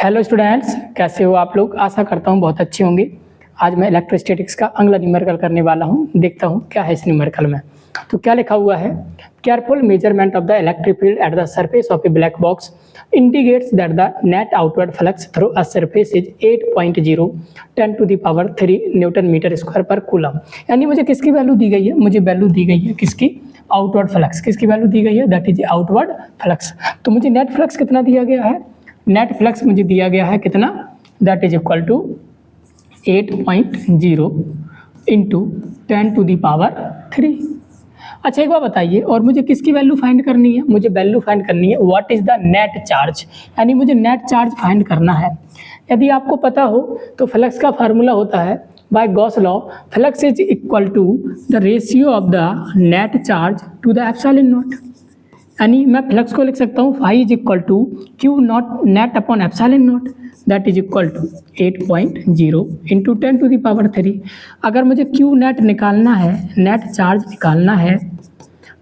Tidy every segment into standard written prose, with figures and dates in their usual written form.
Hello students, कैसे हो आप लोग। आशा करता हूँ बहुत अच्छे होंगे। आज मैं इलेक्ट्रोस्टैटिक्स का अगला न्यूमेरिकल करने वाला हूँ। देखता हूँ क्या है इस न्यूमेरिकल में। तो क्या लिखा हुआ है, careful measurement of the electric field at the surface of a black box indicates that the net outward flux through a surface is 8.0 10 to the power 3 newton metre square per coulomb. यानी मुझे किसकी value दी गई है, मुझे value दी गई है किसकी, outward flux. किसकी वैल्यू दी गई है, दैट इज आउटवर्ड फ्लक्स। तो मुझे नेट फ्लक्स कितना दिया गया है, नेट फ्लक्स मुझे दिया गया है कितना, that is equal to 8.0 into 10 to the power 3। अच्छा एक बार बताइए, और मुझे किसकी वैल्यू फाइंड करनी है, मुझे वैल्यू फाइंड करनी है what is the net charge, यानी मुझे नेट चार्ज फाइंड करना है। यदि आपको पता हो तो फ्लक्स का फार्मूला होता है by Gauss law, flux is equal to the ratio of the net charge to the epsilon nought. यानी मैं फ्लक्स को लिख सकता हूँ phi is equal to Q nought net upon epsilon nought, that is equal to 8.0 into 10 to the power 3। अगर मुझे Q net निकालना है, नेट चार्ज निकालना है,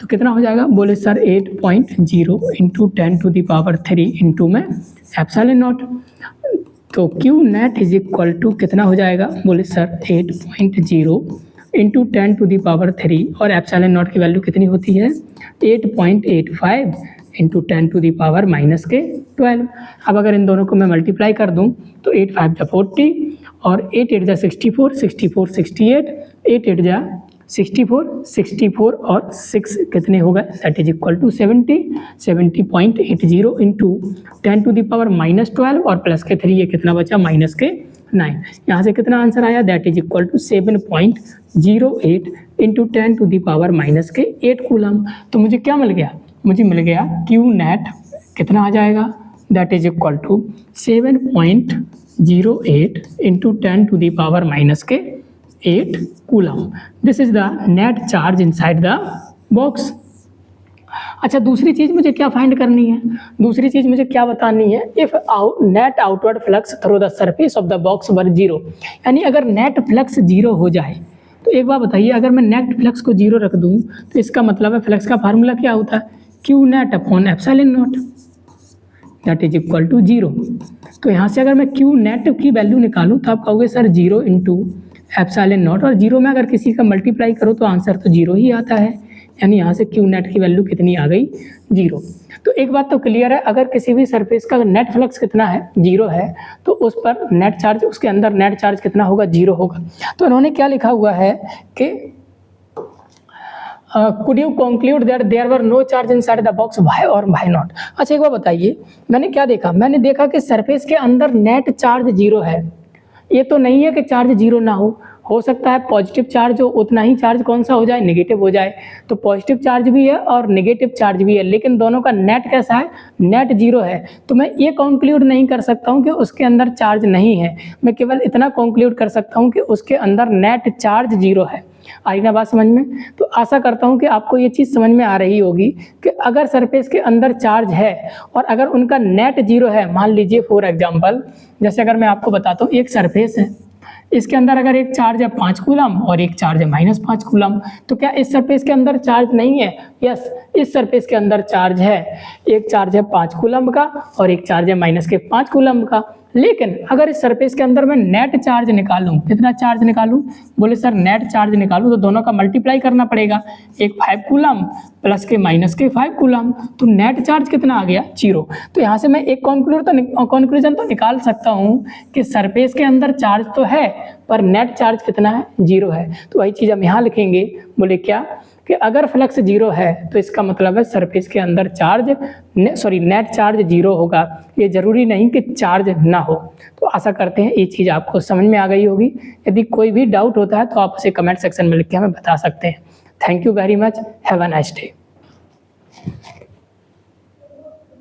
तो कितना हो जाएगा, बोले sir 8.0 into 10 to the power 3 into में एप्सिलॉन नॉट। तो Q net is equal to कितना हो जाएगा, बोले sir 8.0 into 10 to the power 3 और एप्सिलॉन नॉट की वैल्यू कितनी होती है 8.85 इंटू 10 to the power -12। अब अगर इन दोनों को मैं मल्टीप्लाई कर दूं तो 8 5 जा 40 और 8 8 जा 64 64 68 8 8 जा 64 64 और 6 कितने हो गए, that is equal to 70 70.80 into 10 to the power -12 और प्लस के 3 ये कितना बचा -9। यहाँ से कितना आंसर आया, that is equal to 7.08 into 10 to the power -8 coulomb. तो मुझे क्या मिल गया, मुझे मिल गया क्यू नेट कितना आ जाएगा, that is equal to 7.08 into 10 to the power -8 coulomb. This is the net charge inside the box. अच्छा दूसरी चीज़ मुझे क्या फाइंड करनी है, दूसरी चीज़ मुझे क्या बतानी है, if net outward flux through the surface of the box were 0। यानी अगर नेट फ्लक्स 0 हो जाए, तो एक बार बताइए, अगर मैं नेट फ्लक्स को 0 रख दूं तो इसका मतलब है फ्लक्स का फार्मूला क्या होता है, Q net upon epsilon nought, that is equal to 0। तो यहाँ से अगर मैं क्यू नेट की वैल्यू निकालूं तो आप कहोगे सर 0 इंटू एप्सिलॉन नॉट, और 0 में अगर किसी का मल्टीप्लाई करो तो आंसर तो 0 ही आता है। यानी यहाँ से क्यू नेट की वैल्यू कितनी आ गई, 0। तो एक बात तो क्लियर है, अगर किसी भी सरफेस का नेट फ्लक्स कितना है, 0 है, तो उस पर नेट चार्ज, उसके अंदर नेट चार्ज कितना होगा, 0 होगा। तो उन्होंने क्या लिखा हुआ है कि could you conclude that there were no charge inside the box, why or why not। अच्छा एक बार बताइए, मैंने क्या देखा, मैंने देखा कि सरफेस के अंदर नेट चार्ज 0 है। ये तो नहीं है कि चार्ज 0 ना हो सकता है पॉजिटिव चार्ज हो, उतना ही चार्ज कौन सा हो जाए, नेगेटिव हो जाए। तो पॉजिटिव चार्ज भी है और नेगेटिव चार्ज भी है, लेकिन दोनों का नेट कैसा है, नेट 0 है। तो मैं ये कंक्लूड नहीं कर सकता हूँ कि उसके अंदर चार्ज नहीं है, मैं केवल इतना कंक्लूड कर सकता हूँ कि उसके अंदर नेट चार्ज 0 है। आई ना बात समझ में। तो आशा करता हूँ कि आपको ये चीज़ समझ में आ रही होगी कि अगर सरफेस के अंदर चार्ज है और अगर उनका नेट 0 है, मान लीजिए फॉर एग्जांपल, जैसे अगर मैं आपको बताता हूँ एक सरफेस है, इसके अंदर अगर एक चार्ज है 5 कूलम और एक चार्ज है -5 कूलम, तो क्या इस सरफेस के अंदर चार्ज नहीं है, यस इस सरफेस के अंदर चार्ज है। एक चार्ज है 5 कूलम का और एक चार्ज है -5 कूलम का। लेकिन अगर इस सरफेस के अंदर मैं नेट चार्ज निकालूं, कितना चार्ज निकालूं, बोले सर नेट चार्ज निकालूं तो दोनों का मल्टीप्लाई करना पड़ेगा, एक 5 कूलम प्लस के -5 कूलम, तो नेट चार्ज कितना आ गया, 0। तो यहाँ से मैं एक कंक्लूजन तो निकाल सकता हूँ कि सरफेस के अंदर चार्ज तो है पर नेट चार्ज कितना है, 0 है। तो वही चीज़ हम यहाँ लिखेंगे, बोले क्या कि अगर फ्लक्स 0 है तो इसका मतलब है सरफेस के अंदर चार्ज नेट चार्ज 0 होगा। ये ज़रूरी नहीं कि चार्ज ना हो। तो आशा करते हैं ये चीज़ आपको समझ में आ गई होगी। यदि कोई भी डाउट होता है तो आप उसे कमेंट सेक्शन में लिख के हमें बता सकते हैं। Thank you very much, have a nice day.